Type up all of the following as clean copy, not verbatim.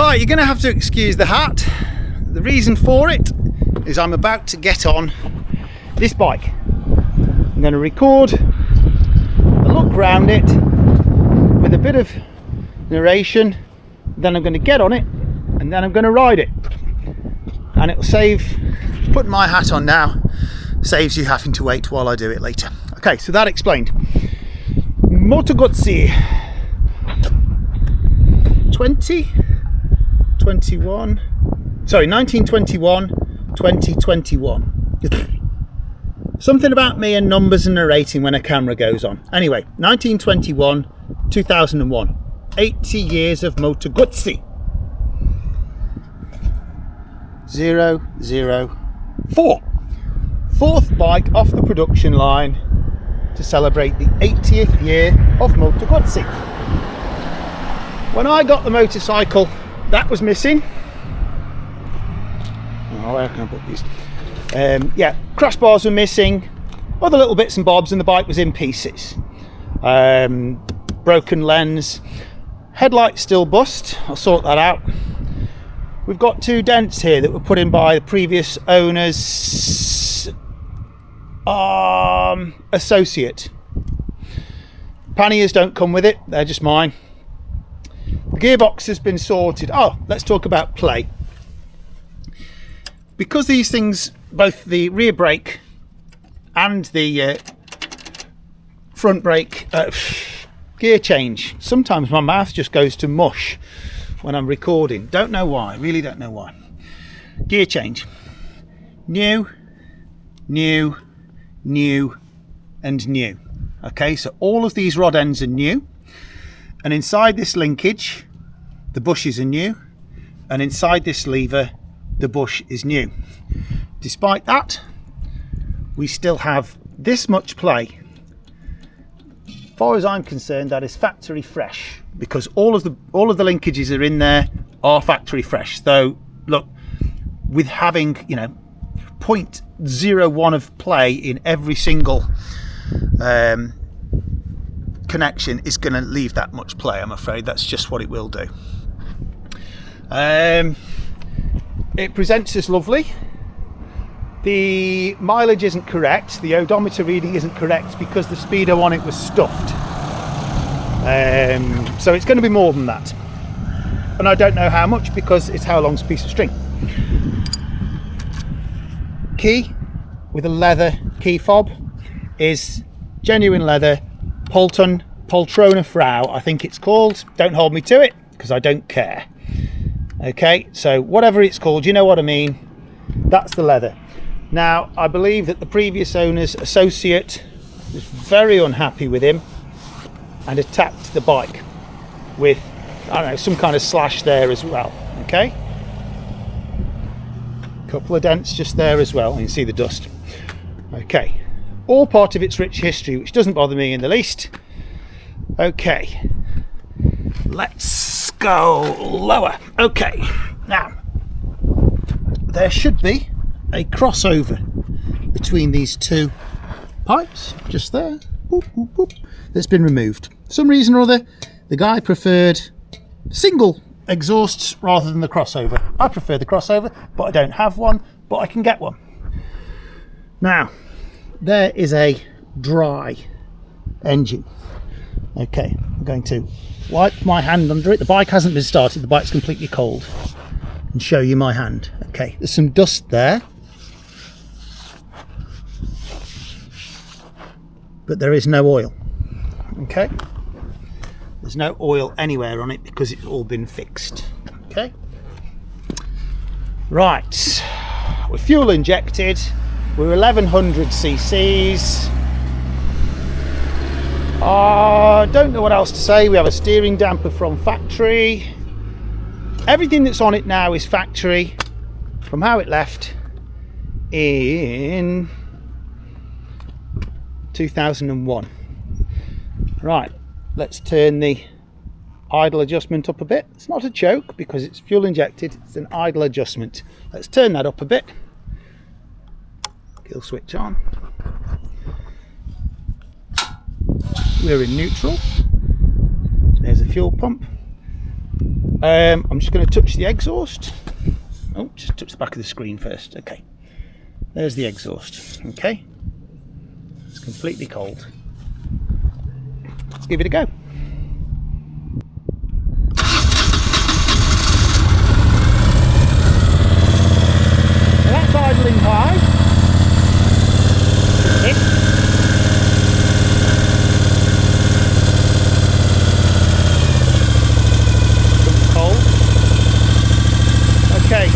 Right, you're going to have to excuse the hat. The reason for it is I'm about to get on this bike. I'm going to record a look round it with a bit of narration, then I'm going to get on it and then I'm going to ride it, and it'll save, putting my hat on now saves you having to wait while I do it later. Okay, so that explained. Moto Guzzi 1921 2021. Something about me and numbers and narrating when a camera goes on. Anyway, 1921 2001, 80 years of Moto Guzzi. 004, fourth bike off the production line to celebrate the 80th year of Moto Guzzi. When I got the motorcycle, that was missing. Oh, where can I put these? Yeah, crossbars were missing, other little bits and bobs, and the bike was in pieces. Broken lens, headlight still bust, I'll sort that out. We've got two dents here that were put in by the previous owner's associate. Panniers don't come with it, they're just mine. The gearbox has been sorted. Oh, let's talk about play. Because these things, both the rear brake and the front brake gear change, sometimes my mouth just goes to mush when I'm recording. Don't know why, really don't know why. Gear change. New, new, new, and new. Okay, so all of these rod ends are new. And inside this linkage, the bushes are new. And inside this lever, the bush is new. Despite that, we still have this much play. As far as I'm concerned, that is factory fresh, because all of the linkages are in there are factory fresh. So look, with having 0.01 of play in every single connection is going to leave that much play. I'm afraid that's just what it will do. It presents as lovely. The mileage isn't correct, the odometer reading isn't correct because the speedo on it was stuffed. So it's going to be more than that. And I don't know how much because it's how long's a piece of string. Key with a leather key fob is genuine leather, Poltrona Frau, I think it's called. Don't hold me to it because I don't care. Okay, so whatever it's called, you know what I mean. That's the leather. Now, I believe that the previous owner's associate was very unhappy with him and attacked the bike with, I don't know, some kind of slash there as well. Okay, couple of dents just there as well. You can see the dust. Okay, all part of its rich history, which doesn't bother me in the least. Okay, let's go lower. Okay, now there should be a crossover between these two pipes just there. Boop, boop, boop. That's been removed for some reason or other. The guy preferred single exhausts rather than the crossover. I prefer the crossover, but I don't have one, but I can get one. Now there is a dry engine. Okay, I'm going to wipe my hand under it. The bike hasn't been started, the bike's completely cold, and show you my hand. Okay, there's some dust there, but there is no oil. Okay, there's no oil anywhere on it because it's all been fixed. Okay, right, we're fuel injected, we're 1100 cc's. I don't know what else to say. We have a steering damper from factory. Everything that's on it now is factory from how it left in 2001. Right, let's turn the idle adjustment up a bit. It's not a choke because it's fuel injected, it's an idle adjustment. Let's turn that up a bit. Kill switch on. We're in neutral. There's a fuel pump. I'm just going to touch the exhaust. Oh, just touch the back of the screen first. Okay, there's the exhaust. Okay, it's completely cold. Let's give it a go. And that's idling high. Okay.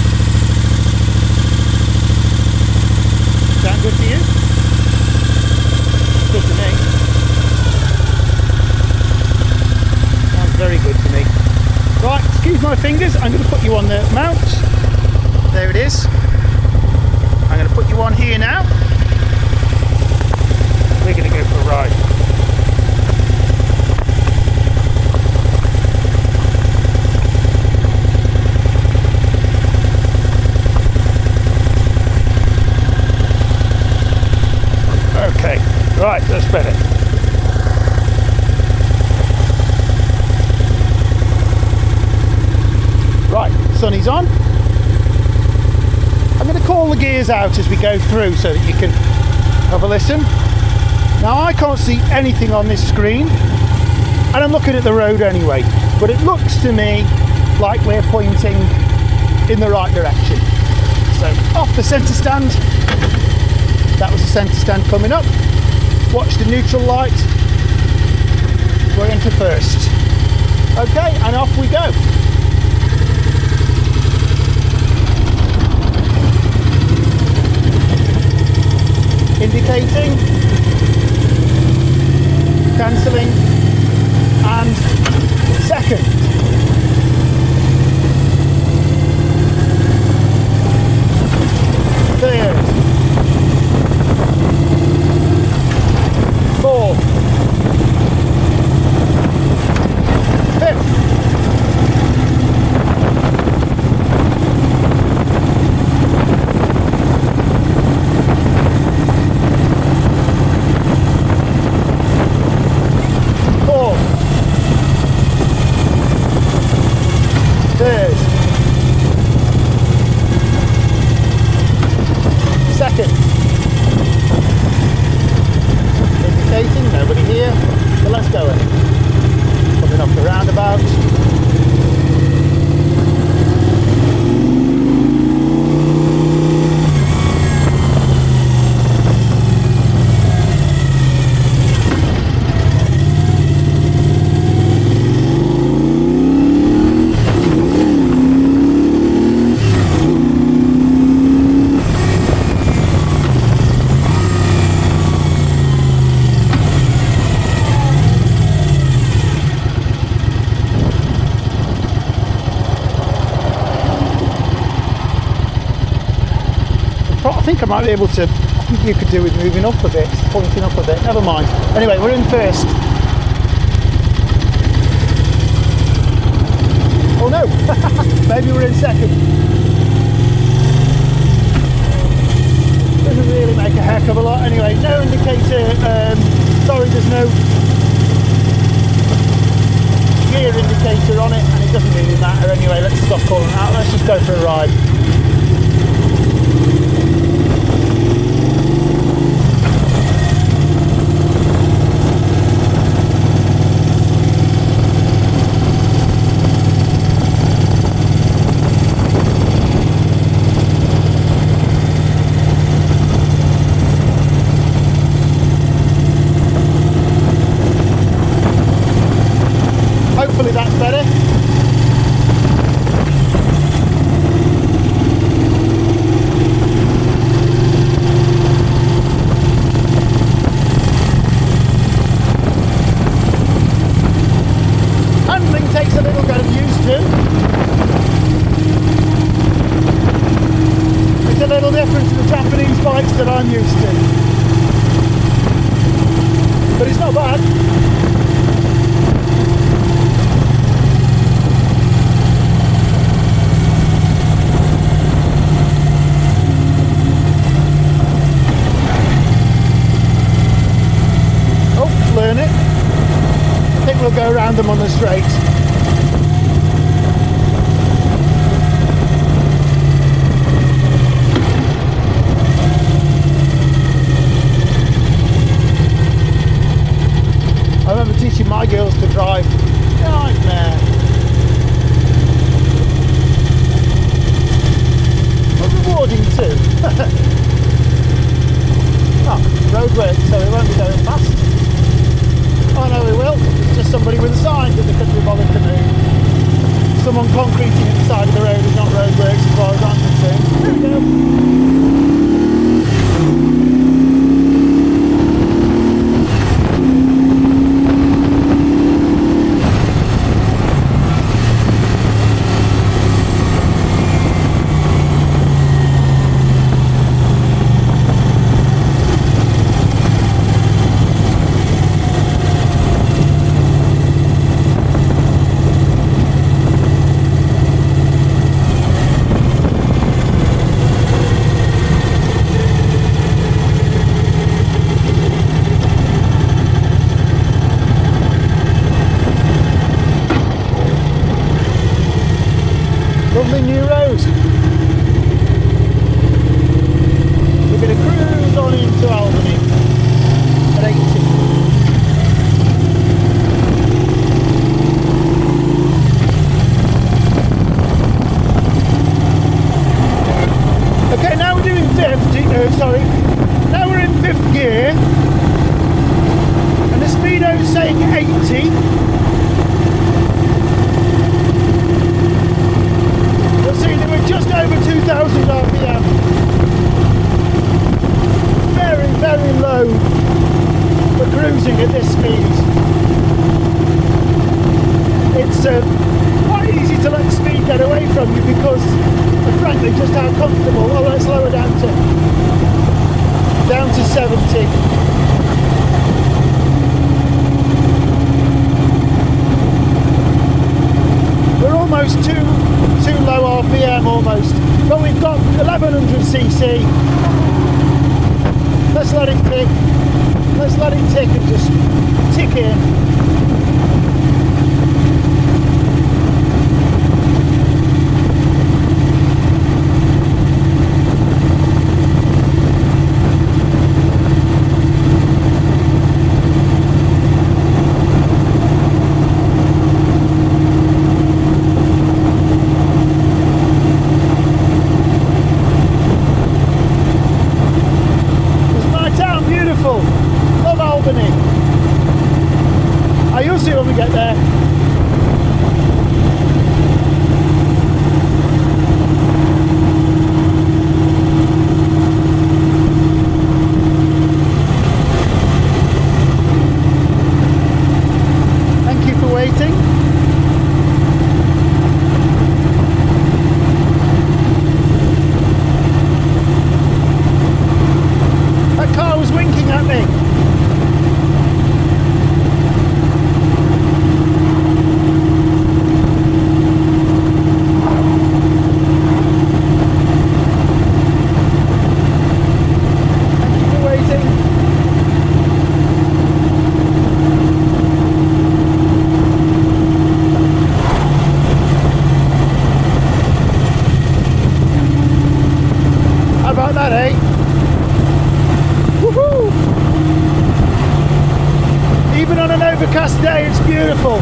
Sound good to you? Good to me. Sounds very good to me. Right, excuse my fingers. I'm going to put you on the mount. There it is. I'm going to put you on here now. We're going to go for a ride. Okay, right, that's better. Right, sunny's on. I'm going to call the gears out as we go through so that you can have a listen. Now I can't see anything on this screen and I'm looking at the road anyway, but it looks to me like we're pointing in the right direction. So off the centre stand. That was the centre stand coming up. Watch the neutral light. We're into first. Okay, and off we go. Indicating, cancelling, and second. Third. Fourth. Fifth. Fourth. Third. Second. Indicating, nobody here, so let's go in. Coming off the roundabout. I think I might be able to, I think you could do with moving up a bit, pointing up a bit, never mind. Anyway, we're in first. Oh no, maybe we're in second. Doesn't really make a heck of a lot. Anyway, no indicator, sorry there's no gear indicator on it and it doesn't really matter anyway. Let's stop calling it out, let's just go for a ride. Hopefully that's better. Handling takes a little bit of used to. It's a little different to the Japanese bikes that I'm used to. But it's not bad. Learn it. I think we'll go around them on the straight. teaching my girls to drive. Nightmare. But rewarding too. Oh, roadwork, so we won't be going fast. Oh no, we will. It's just somebody with a sign that they couldn't be bothered to move. Someone concreting at the side of the road is not roadworks as far as I'm concerned. There we go. Lovely new road. We're going to cruise on into Albany at 80. Okay, now we're doing 50, now we're in 5th gear and the speedo's saying 80. Just over 2,000 RPM. Very, very low for cruising at this speed. It's quite easy to let the speed get away from you because, frankly, just how comfortable. Oh, let's lower down to 70. We're almost too low RPM almost, but we've got 1100cc. Let's let it tick. Let's let it tick and just tick in. Love Albany. You'll see when we get there. Thank you for waiting. That car was winking at me. About that, eh? Woohoo! Even on an overcast day, it's beautiful.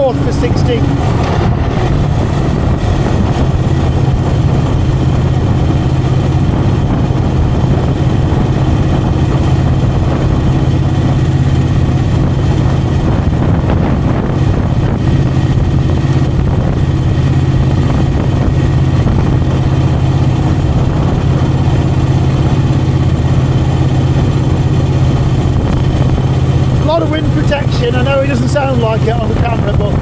For 60. A lot of wind protection. I know it doesn't sound like it on the camera, but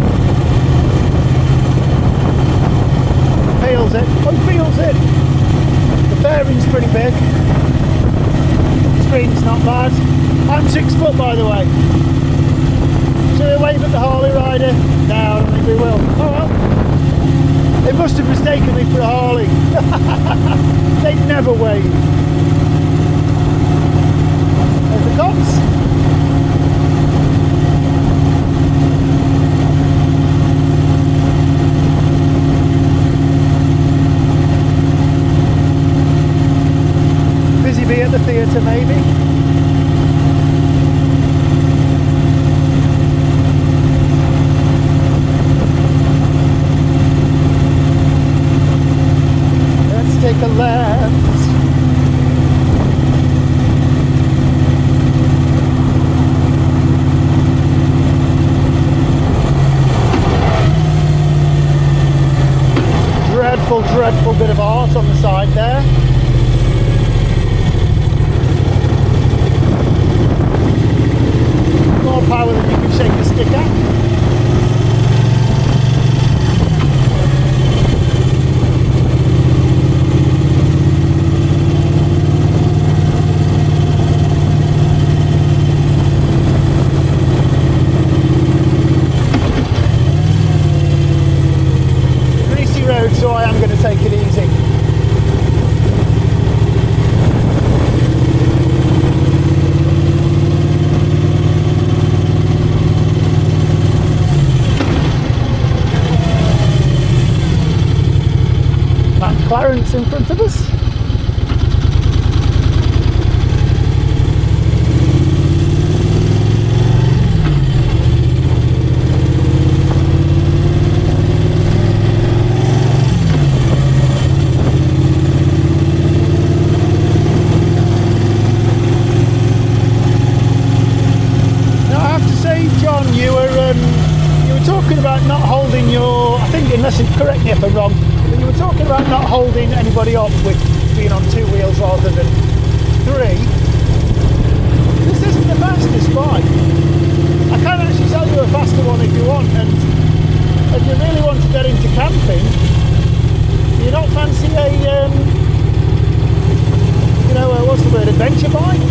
feels it. Oh, he feels it. The fairing's pretty big. The screen's not bad. I'm 6 foot, by the way. Shall we wave at the Harley rider? No, I don't think we will. Oh well. They must have mistaken me for a Harley. They never wave. There's the cops. Busy bee at the theatre, maybe. Take a left. Dreadful, dreadful bit of art on the side there. More power than you can shake a stick at. So I am going to take it easy. McLaren's in front of us. Correct me if I'm wrong, but you were talking about not holding anybody up with being on 2 wheels rather than 3. This isn't the fastest bike. I can actually sell you a faster one if you want, and if you really want to get into camping, do you not fancy a, what's the word, adventure bike?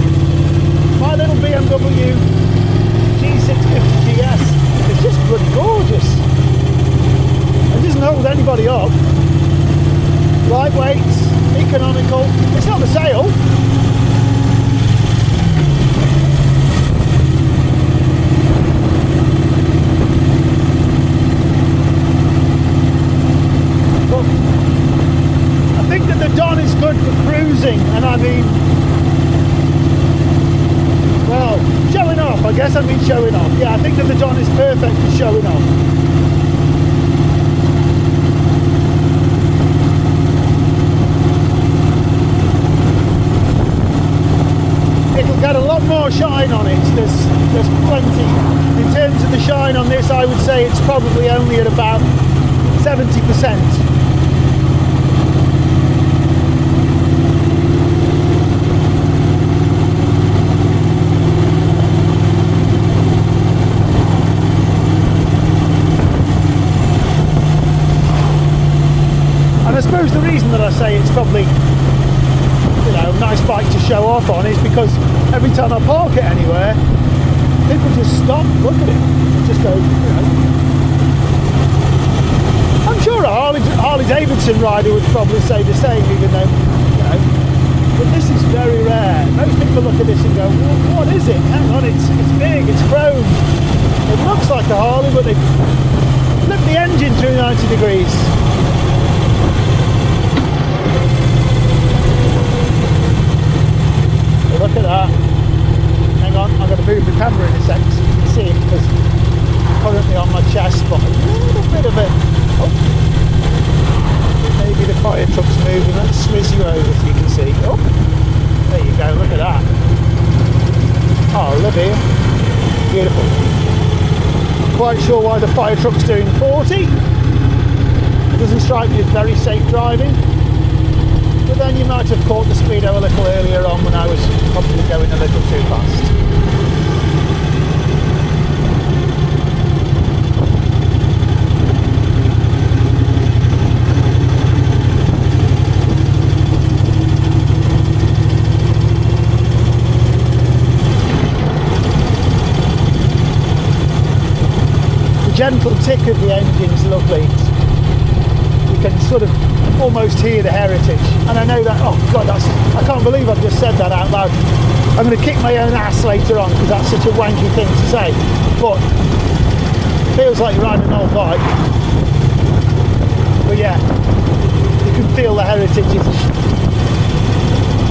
My little BMW G650 GS is just bloody gorgeous. It doesn't hold anybody up. Lightweight, economical. It's not the sale. But I think that the Don is good for cruising, and I mean, well, showing off. I guess I mean showing off. Yeah, I think that the Don is perfect for showing off. It'll get a lot more shine on it. There's plenty. In terms of the shine on this, I would say it's probably only at about 70%. And I suppose the reason that I say it's probably nice bike to show off on is because every time I park it anywhere, people just stop, look at it, just go, I'm sure a Harley Davidson rider would probably say the same, even though, but this is very rare. Most people look at this and go, well, what is it? Hang on, it's big, it's chrome. It looks like a Harley, but they flip the engine through 90 degrees. Look at that. Hang on, I'm going to move the camera in a sec so you can see it, because it's currently on my chest, but a little bit of it. Oh, maybe the fire truck's moving. Let's swizz you over so you can see. Oh, there you go, look at that. Oh, look here. Beautiful. Not quite sure why the fire truck's doing 40. It doesn't strike me as very safe driving. But then you might have caught the speedo a little earlier on when I was probably going a little too fast. gentle tick of the engine's lovely. You can sort of almost hear the heritage. And I know that, oh God, I can't believe I've just said that out loud. I'm going to kick my own ass later on because that's such a wanky thing to say. But it feels like you're riding an old bike. But yeah, you can feel the heritage.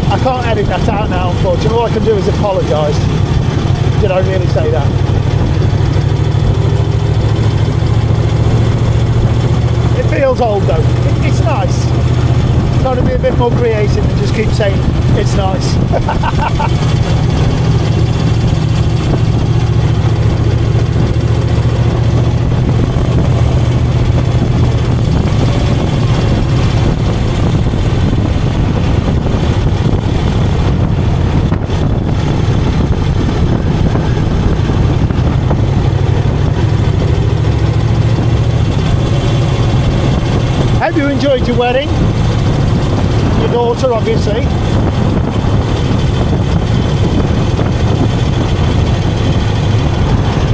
I can't edit that out now, unfortunately. All I can do is apologise. Did I really say that? It feels old though. It's nice. Trying to be a bit more creative and just keep saying it's nice. Hope you enjoyed your wedding. Your daughter, obviously.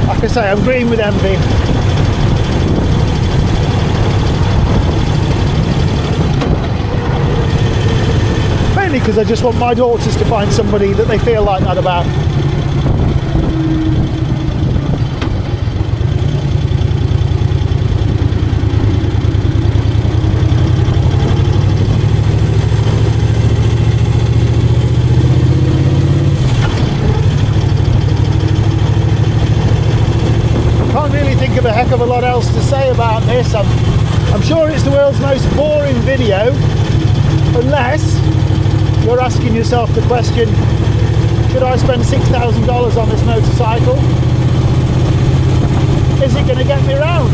Like I say, I'm green with envy. Mainly because I just want my daughters to find somebody that they feel like that about. A heck of a lot else to say about this. I'm sure it's the world's most boring video, unless you're asking yourself the question, should I spend $6,000 on this motorcycle? Is it going to get me around?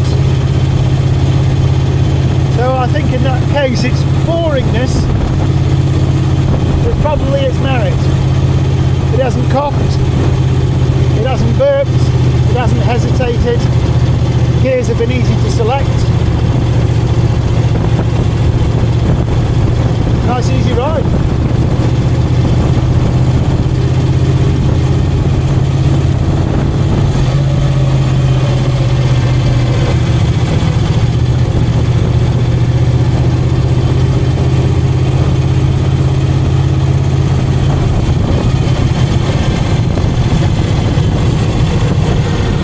So I think in that case its boringness is probably its merit. It hasn't coughed, it hasn't burped, it hasn't hesitated. Gears have been easy to select. Nice easy ride.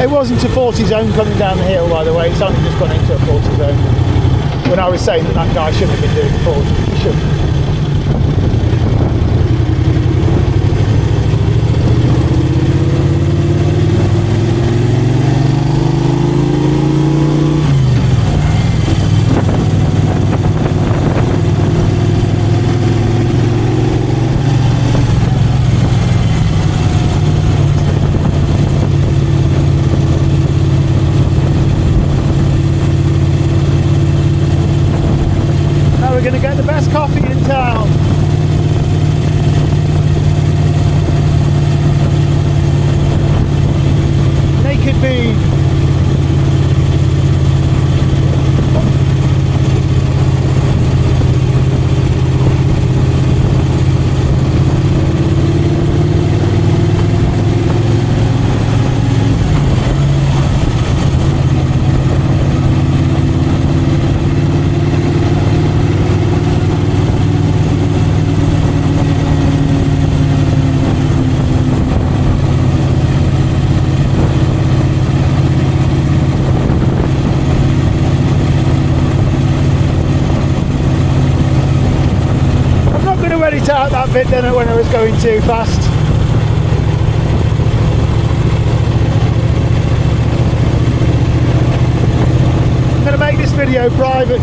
It wasn't a 40 zone coming down the hill, by the way. It's only just gone into a 40 zone. When I was saying that guy shouldn't have been doing 40, he shouldn't. We're going to get the best coffee in town. Naked Bean. Edit out that bit then when I was going too fast. I'm going to make this video private.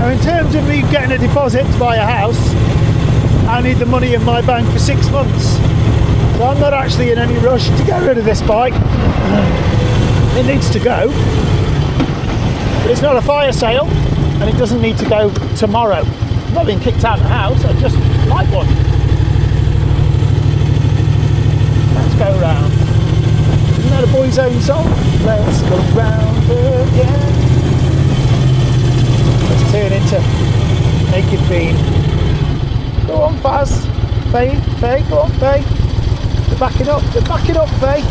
In terms of me getting a deposit to buy a house, I need the money in my bank for 6 months. So I'm not actually in any rush to get rid of this bike. It needs to go. But it's not a fire sale and it doesn't need to go tomorrow. I'm not being kicked out of the house, I just like one. his own song. Let's go round again. Let's turn into Naked Bean. Go on, Faz. Faye, go on, Faye. They're backing up, Faye.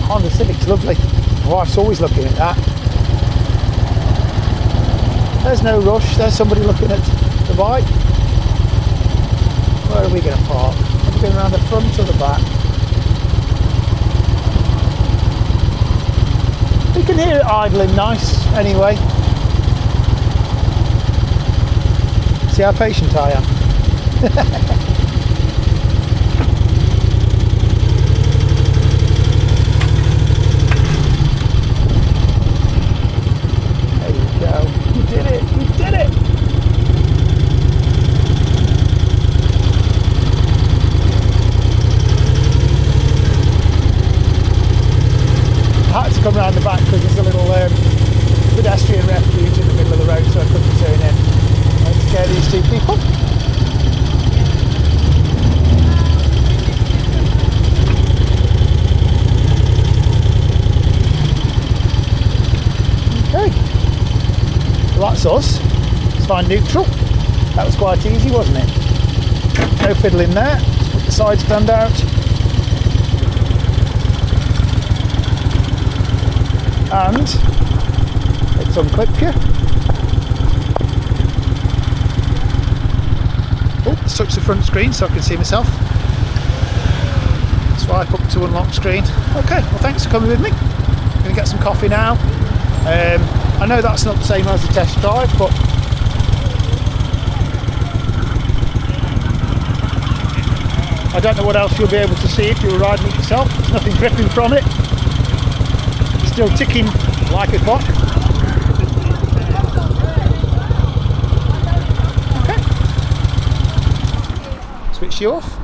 Honda Civic's lovely. My wife's always looking at that. There's no rush, there's somebody looking at the bike. Where are we going to park? Are we going around the front or the back? You can hear it idling nice anyway. See how patient I am. There you go. You did it! You did it! I had to come around the back because there's a little pedestrian refuge in the middle of the road, so I couldn't turn in and scare these two people. Okay, well, that's us. Let's find neutral. That was quite easy, wasn't it? No fiddling there. Let's put the side stand out. And let's unclip you. Oh, let's touch the front screen so I can see myself. Swipe up to unlock screen. Okay, well, thanks for coming with me. I'm going to get some coffee now. I know that's not the same as a test drive, but I don't know what else you'll be able to see if you were riding it yourself. There's nothing dripping from it. Still ticking like a clock. Okay. Switch you off.